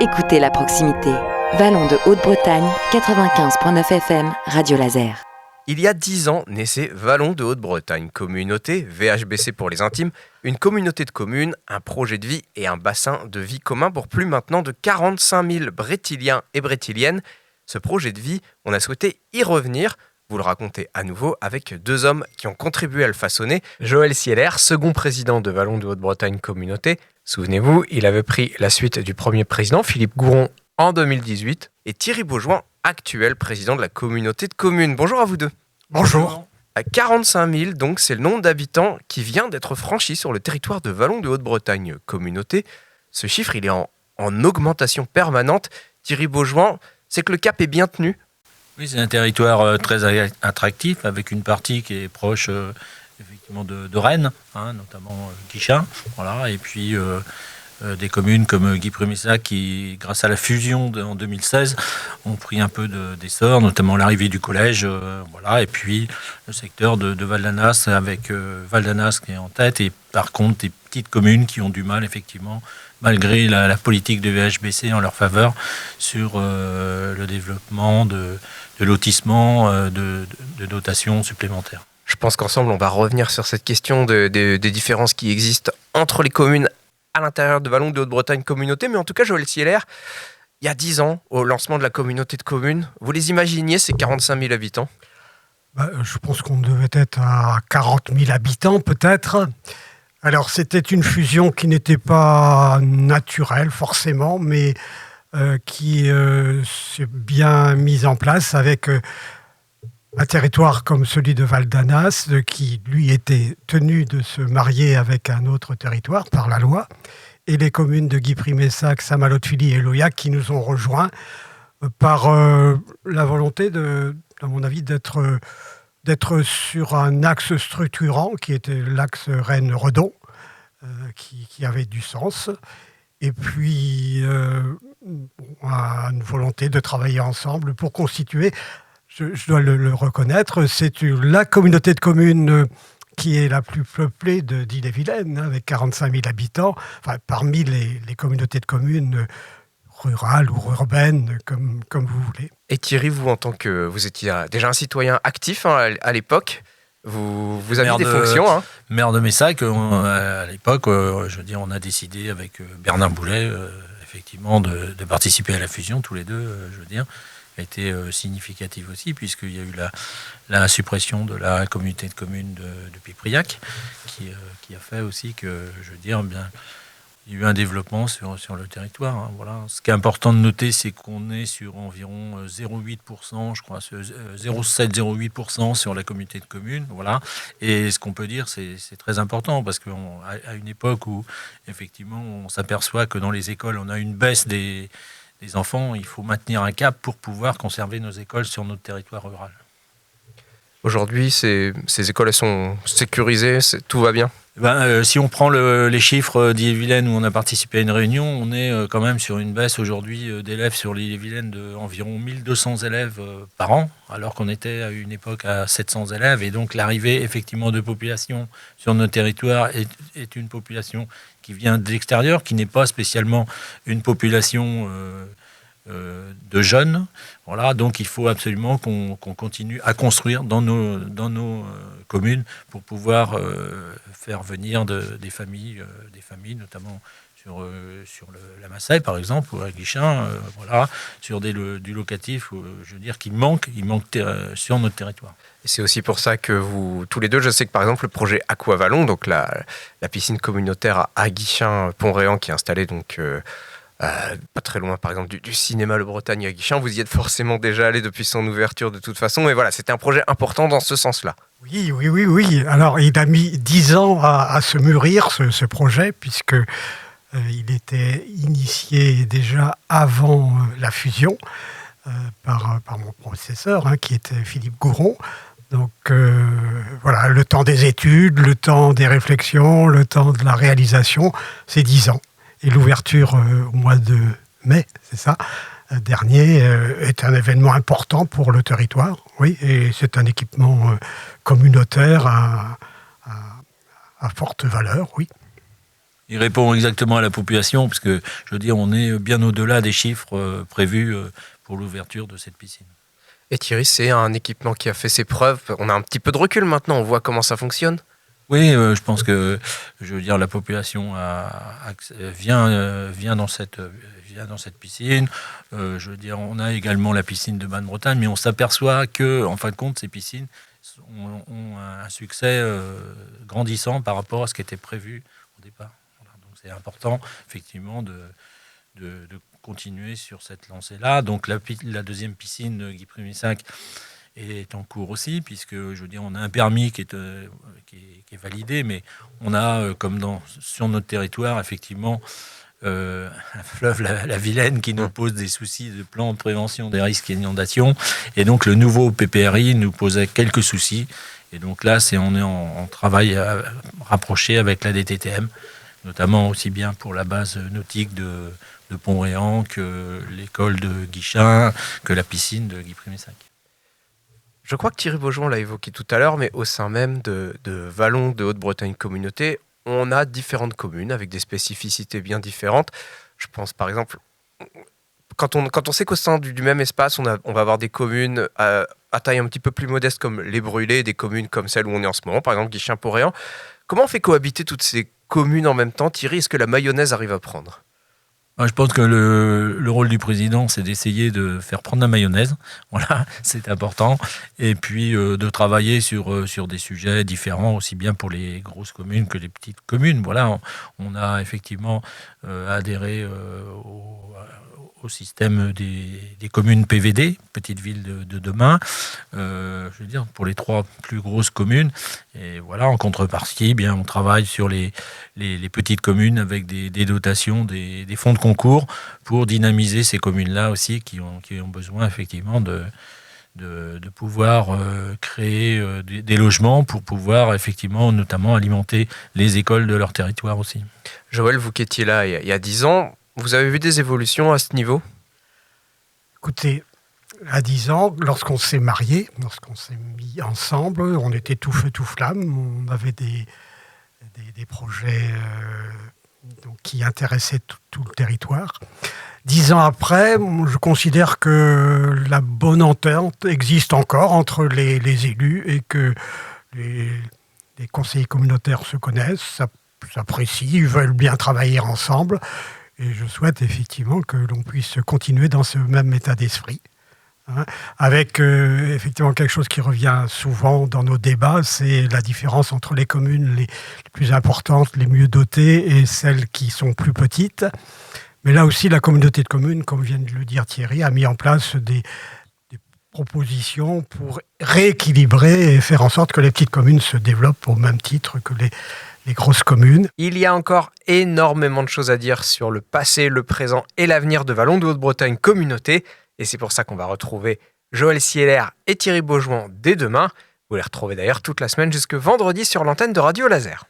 Écoutez la proximité. Vallon de Haute-Bretagne, 95.9 FM, Radio Laser. Il y a 10 ans, naissait Vallon de Haute-Bretagne, communauté, VHBC pour les intimes, une communauté de communes, un projet de vie et un bassin de vie commun pour plus maintenant de 45 000 Brétiliens et Brétiliennes. Ce projet de vie, on a souhaité y revenir. Vous le racontez à nouveau avec deux hommes qui ont contribué à le façonner. Joël Sieler, second président de Vallon de Haute-Bretagne Communauté. Souvenez-vous, il avait pris la suite du premier président, Philippe Gouron, en 2018. Et Thierry Beaujoin, actuel président de la communauté de communes. Bonjour à vous deux. Bonjour. À 45 000, donc, c'est le nombre d'habitants qui vient d'être franchi sur le territoire de Vallon de Haute-Bretagne Communauté. Ce chiffre, il est en augmentation permanente. Thierry Beaujoin, c'est que le cap est bien tenu. Oui, c'est un territoire très attractif, avec une partie qui est proche effectivement de Rennes, notamment Guichen, voilà, et puis des communes comme Guipry-Messac qui, grâce à la fusion en 2016, ont pris un peu d'essor, notamment l'arrivée du collège, voilà, et puis le secteur de Val-d'Anas, avec Val-d'Anas qui est en tête, et par contre des petites communes qui ont du mal, effectivement, malgré la politique de VHBC en leur faveur, sur le développement de lotissement, de dotations supplémentaires. Je pense qu'ensemble, on va revenir sur cette question des différences qui existent entre les communes à l'intérieur de Vallon de Haute-Bretagne Communauté. Mais en tout cas, Joël Sieler, il y a 10 ans, au lancement de la communauté de communes, vous les imaginiez, ces 45 000 habitants ? Je pense qu'on devait être à 40 000 habitants, peut-être. Alors, c'était une fusion qui n'était pas naturelle, forcément, mais qui s'est bien mise en place avec un territoire comme celui de Val-d'Anas, qui, lui, était tenu de se marier avec un autre territoire par la loi, et les communes de Guipry-Messac, Saint-Malo-de-Filly et Loyac qui nous ont rejoints par la volonté, à mon avis, d'être sur un axe structurant qui était l'axe Rennes-Redon, qui avait du sens. Et puis, une volonté de travailler ensemble pour constituer, je dois le reconnaître, c'est la communauté de communes qui est la plus peuplée d'Ille-et-Vilaine, avec 45 000 habitants, enfin, parmi les communautés de communes rurales ou urbaines, comme vous voulez. Et Thierry, vous, en tant que vous étiez déjà un citoyen actif à l'époque, vous aviez des fonctions. Maire de Messac, à l'époque, on a décidé avec Bernard Boulet, effectivement, de participer à la fusion, tous les deux, a été significative aussi, puisqu'il y a eu la suppression de la communauté de communes de Pipriac, qui a fait aussi que, il y a eu un développement sur le territoire. Voilà. Ce qui est important de noter, c'est qu'on est sur environ 0,8%, je crois, 0,7-0,8% sur la communauté de communes. Voilà. Et ce qu'on peut dire, c'est très important, parce qu'à une époque où, effectivement, on s'aperçoit que dans les écoles, on a une baisse des enfants, il faut maintenir un cap pour pouvoir conserver nos écoles sur notre territoire rural. Aujourd'hui, ces écoles elles sont sécurisées, tout va bien ? Si on prend les chiffres d'Ille-et-Vilaine où on a participé à une réunion, on est quand même sur une baisse aujourd'hui d'élèves sur l'Ille-et-Vilaine d'environ 1200 élèves par an, alors qu'on était à une époque à 700 élèves. Et donc l'arrivée effectivement de population sur notre territoire est une population qui vient de l'extérieur, qui n'est pas spécialement une population de jeunes. Voilà, donc il faut absolument qu'on continue à construire dans nos communes pour pouvoir faire venir des familles, notamment sur la Massaille par exemple, ou à Guichen, voilà, sur du locatif, qui manque sur notre territoire. Et c'est aussi pour ça que vous, tous les deux, je sais que par exemple le projet Aqua Vallon, donc la piscine communautaire à Guichen, Pont-Réan, qui est installée donc pas très loin par exemple du cinéma Le Bretagne à Guichen, vous y êtes forcément déjà allé depuis son ouverture de toute façon, mais voilà, c'était un projet important dans ce sens-là. Oui. Alors il a mis 10 ans à se mûrir ce projet, puisque il était initié déjà avant la fusion par mon professeur, qui était Philippe Gouron. Donc voilà, le temps des études, le temps des réflexions, le temps de la réalisation, c'est 10 ans. Et l'ouverture au mois de mai, c'est ça, dernier, est un événement important pour le territoire. Oui, et c'est un équipement communautaire à forte valeur, oui. il répond exactement à la population, parce que, je veux dire, on est bien au-delà des chiffres prévus pour l'ouverture de cette piscine. Et Thierry, c'est un équipement qui a fait ses preuves. On a un petit peu de recul maintenant, on voit comment ça fonctionne. Oui, je pense que, je veux dire, la population vient dans cette piscine. Je veux dire, on a également la piscine de Basse-Bretagne, mais on s'aperçoit que, en fin de compte, ces piscines ont un succès grandissant par rapport à ce qui était prévu au départ. Voilà, donc c'est important, effectivement, de continuer sur cette lancée-là. Donc la deuxième piscine de Guy Premier 5 est en cours aussi, puisque, je veux dire, on a un permis qui est validé, mais on a, sur notre territoire, effectivement, un fleuve, la Vilaine, qui nous pose des soucis de plan de prévention des risques d'inondation. Et donc, le nouveau PPRI nous posait quelques soucis. Et donc là, on est en travail rapproché avec la DTTM, notamment aussi bien pour la base nautique de Pont-Réan que l'école de Guichin, que la piscine de Guy Premier 5. Je crois que Thierry Beaujon l'a évoqué tout à l'heure, mais au sein même de Vallon de Haute-Bretagne Communauté, on a différentes communes avec des spécificités bien différentes. Je pense par exemple, quand on sait qu'au sein du même espace, on va avoir des communes à taille un petit peu plus modeste comme les Brûlés, des communes comme celle où on est en ce moment, par exemple Guichin-Pont-Réan. Comment on fait cohabiter toutes ces communes en même temps, Thierry? Est-ce que la mayonnaise arrive à prendre? Je pense que le rôle du président, c'est d'essayer de faire prendre la mayonnaise. Voilà, c'est important. Et puis de travailler sur des sujets différents, aussi bien pour les grosses communes que les petites communes. Voilà, on a effectivement adhéré au système des communes PVD, Petites Villes de Demain, je veux dire, pour les 3 plus grosses communes. Et voilà, en contrepartie, bien, on travaille sur les petites communes avec des dotations, des fonds de concours pour dynamiser ces communes-là aussi qui ont besoin effectivement de pouvoir créer des logements pour pouvoir effectivement notamment alimenter les écoles de leur territoire aussi. Joël, vous qui étiez là il y a 10 ans, vous avez vu des évolutions à ce niveau? Écoutez, à 10 ans, lorsqu'on s'est mariés, lorsqu'on s'est mis ensemble, on était tout feu, tout flamme. On avait des projets qui intéressaient tout le territoire. 10 ans après, je considère que la bonne entente existe encore entre les élus et que les conseillers communautaires se connaissent, s'apprécient, ils veulent bien travailler ensemble. Et je souhaite effectivement que l'on puisse continuer dans ce même état d'esprit. Avec effectivement quelque chose qui revient souvent dans nos débats, c'est la différence entre les communes les plus importantes, les mieux dotées, et celles qui sont plus petites. Mais là aussi, la communauté de communes, comme vient de le dire Thierry, a mis en place des propositions pour rééquilibrer et faire en sorte que les petites communes se développent au même titre que les grosses communes. Il y a encore énormément de choses à dire sur le passé, le présent et l'avenir de Vallon de Haute-Bretagne Communauté. Et c'est pour ça qu'on va retrouver Joël Sieler et Thierry Beaujon dès demain. Vous les retrouvez d'ailleurs toute la semaine jusque vendredi sur l'antenne de Radio Laser.